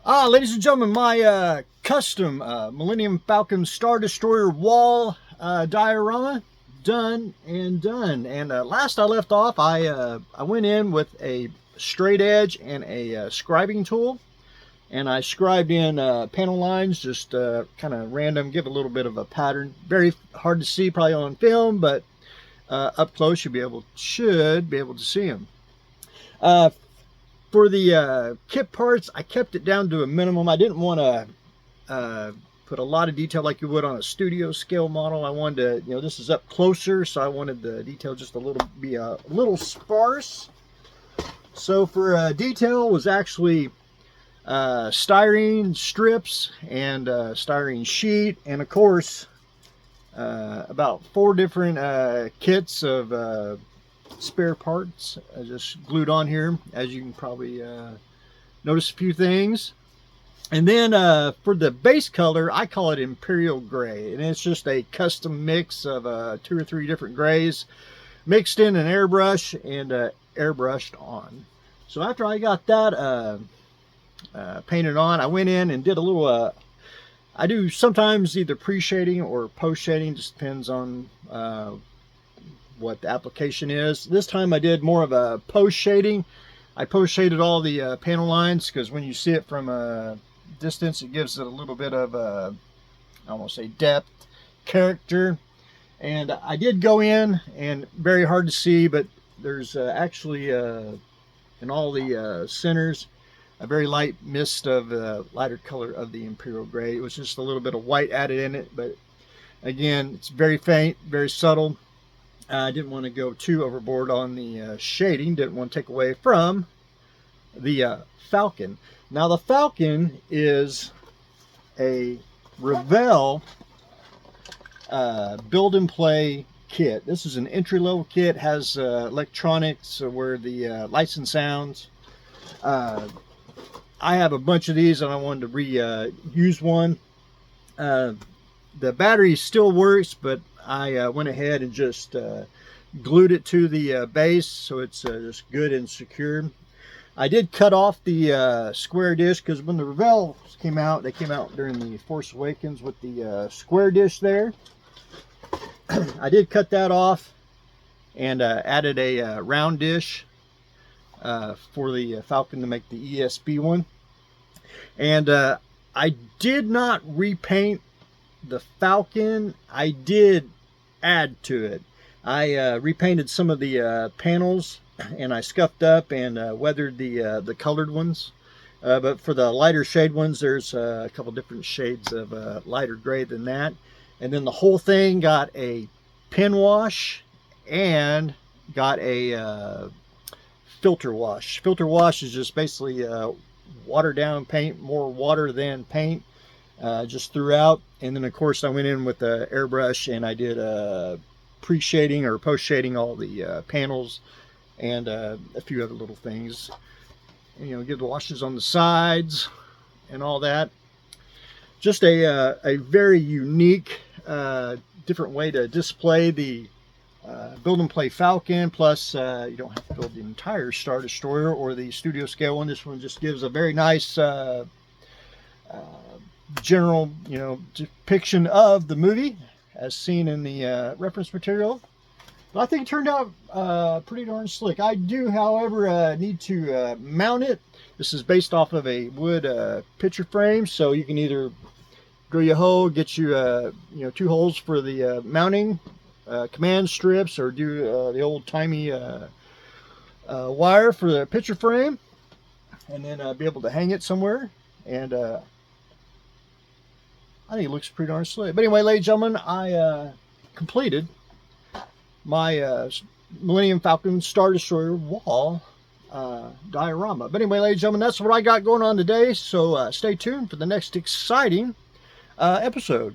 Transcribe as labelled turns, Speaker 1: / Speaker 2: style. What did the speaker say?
Speaker 1: Ladies and gentlemen, my custom Millennium Falcon Star Destroyer wall diorama done and done. And last I left off, I went in with a straight edge and a scribing tool, and I scribed in panel lines, just kind of random, give a little bit of a pattern. Very hard to see probably on film, but up close you should be able to see them. For the kit parts, I kept it down to a minimum. I didn't want to put a lot of detail like you would on a studio scale model. I wanted to, this is up closer, so I wanted the detail just be a little sparse. So for detail was actually styrene strips and styrene sheet, and of course about 4 different kits of spare parts just glued on here. As you can probably notice a few things. And then for the base color, I call it Imperial Gray, and it's just a custom mix of 2 or 3 different grays mixed in an airbrush and airbrushed on. So after I got that painted on, I went in and did a little I do sometimes either pre-shading or post-shading, just depends on what the application is. This time I did more of a post shading. I post shaded all the panel lines, because when you see it from a distance, it gives it a little bit of I won't say depth, character. And I did go in, and very hard to see, but there's actually in all the centers a very light mist of lighter color of the Imperial Gray. It was just a little bit of white added in it, but again, it's very faint, very subtle. I didn't want to go too overboard on the shading. Didn't want to take away from the Falcon. Now the Falcon is a Revell build and play kit. This is an entry-level kit. Has electronics where the lights and sounds. I have a bunch of these, and I wanted to reuse one. The battery still works, but I went ahead and just glued it to the base, so it's just good and secure. I did cut off the square dish, because when the Revell came out, they came out during the Force Awakens with the square dish there. I did cut that off and added a round dish for the Falcon to make the ESB one. And I did not repaint the Falcon. I did add to it. I repainted some of the panels, and I scuffed up and weathered the colored ones. But for the lighter shade ones, there's a couple different shades of lighter gray than that. And then the whole thing got a pen wash and got a filter wash. Filter wash is just basically watered down paint, more water than paint. Just throughout. And then of course I went in with the airbrush, and I did pre-shading or post-shading all the panels and a few other little things, and, give the washes on the sides and all that. Just a very unique different way to display the build and play Falcon. Plus you don't have to build the entire Star Destroyer or the studio scale one. This one just gives a very nice general depiction of the movie as seen in the reference material. But I think it turned out pretty darn slick. I do, however, need to mount it. This is based off of a wood picture frame, so you can either drill your hole, get you 2 holes for the mounting command strips, or do the old-timey wire for the picture frame, and then be able to hang it somewhere. And I think it looks pretty darn slick. But anyway, ladies and gentlemen, I completed my Millennium Falcon Star Destroyer wall diorama. But anyway, ladies and gentlemen, that's what I got going on today. So stay tuned for the next exciting episode.